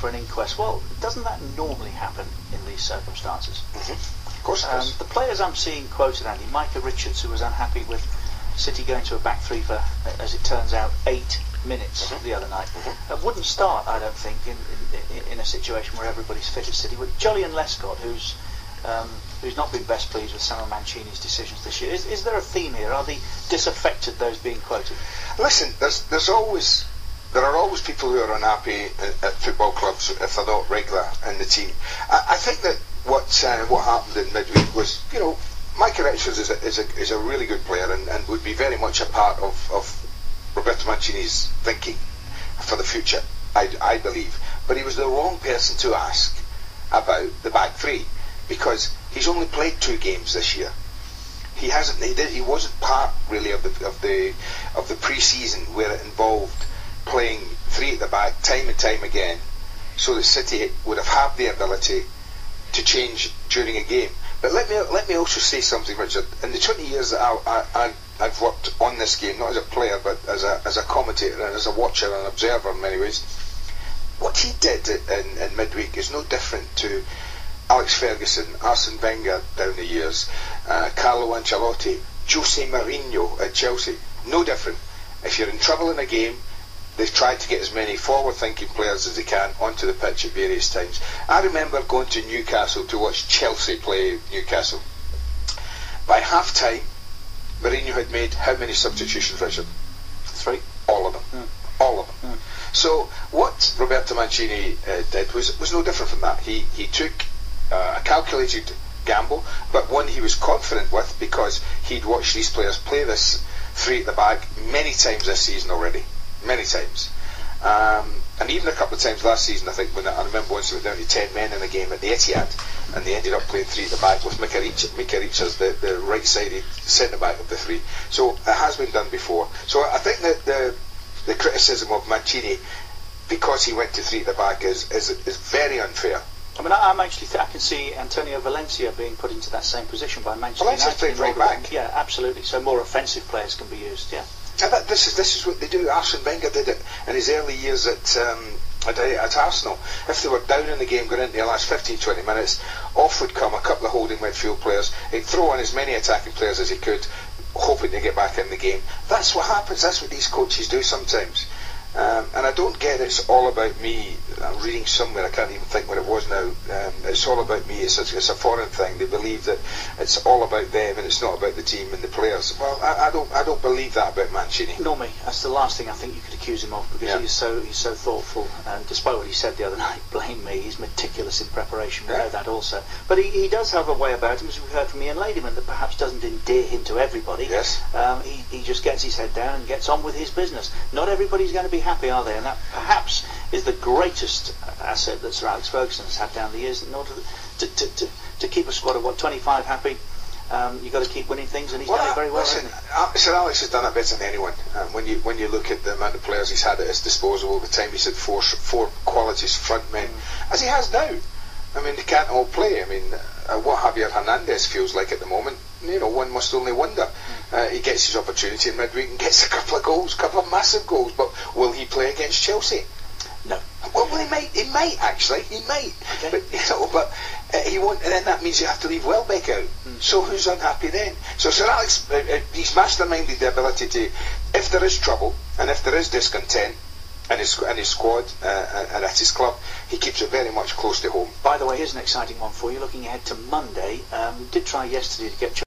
for an inquest. Well, doesn't that normally happen in these circumstances? Of course it does. The players I'm seeing quoted, Andy, Micah Richards, who was unhappy with City going to a back three for, as it turns out, 8 minutes the other night, wouldn't start, I don't think, in a situation where everybody's fit at City. With Julian Lescott, who's not been best pleased with some of Mancini's decisions this year. Is there a theme here? Are the disaffected those being quoted? Listen, there are always people who are unhappy at football clubs if they're not regular in the team. I think that what happened in midweek was, Micah Richards is a really good player and would be very much a part of Roberto Mancini's thinking for the future, I believe. But he was the wrong person to ask about the back three, because he's only played 2 games this year. He wasn't part really of the pre-season where it involved playing 3 at the back time and time again, so that City would have had the ability to change during a game. But let me also say something, Richard. In the 20 years that I've worked on this game, not as a player but as a commentator and as a watcher and observer in many ways, what he did in midweek is no different to Alex Ferguson, Arsene Wenger down the years, Carlo Ancelotti, Jose Mourinho at Chelsea. No different. If you're in trouble in a game, they've tried to get as many forward-thinking players as they can onto the pitch at various times. I remember going to Newcastle to watch Chelsea play Newcastle. By half-time, Mourinho had made how many substitutions, Richard? 3. All of them. All of them. So what Roberto Mancini did was no different from that. He took a calculated gamble, but one he was confident with, because he'd watched these players play this 3 at the back many times this season already. Many times. And even a couple of times last season, I think, I remember once they went down to 10 men in a game at the Etihad, and they ended up playing 3 at the back with Micah Richards, the right-sided centre-back of the 3. So it has been done before. So I think that the criticism of Mancini, because he went to 3 at the back, is very unfair. I mean, I can see Antonio Valencia being put into that same position by Manchester United. Valencia's played right back. Yeah, absolutely. So more offensive players can be used, yeah. This is what they do. Arsene Wenger did it in his early years at Arsenal. If they were down in the game going into the last 15-20 minutes, off would come a couple of holding midfield players. He'd throw on as many attacking players as he could, hoping to get back in the game. That's what happens. That's what these coaches do sometimes. And I don't get it's all about me. I'm reading somewhere, I can't even think what it was now. It's all about me. It's a foreign thing. They believe that it's all about them and it's not about the team and the players. Well, I don't believe that about Mancini. Nor me. That's the last thing I think you could accuse him of, because he's so thoughtful. And despite what he said the other night, blame me, he's meticulous in preparation. We know that also. But he does have a way about him, as we heard from Ian Ladyman, that perhaps doesn't endear him to everybody. Yes. He just gets his head down and gets on with his business. Not everybody's going to be happy, are they? And that perhaps is the greatest asset that Sir Alex Ferguson has had down the years. In order to keep a squad of 25 happy, you've got to keep winning things, and he's done it very well. Listen, Sir Alex has done it better than anyone. When you look at the amount of players he's had at his disposal over time, he's had four qualities front men, as he has now. I mean, they can't all play. I mean, what Javier Hernandez feels like at the moment, one must only wonder. He gets his opportunity in midweek and gets a couple of massive goals, but will he play against Chelsea? No. Well, he might actually, he might. Okay. But he won't, and then that means you have to leave Welbeck out. So who's unhappy then? So Sir Alex, he's masterminded the ability to, if there is trouble and if there is discontent in his squad and at his club, he keeps it very much close to home. By the way, here's an exciting one for you. Looking ahead to Monday, we did try yesterday to get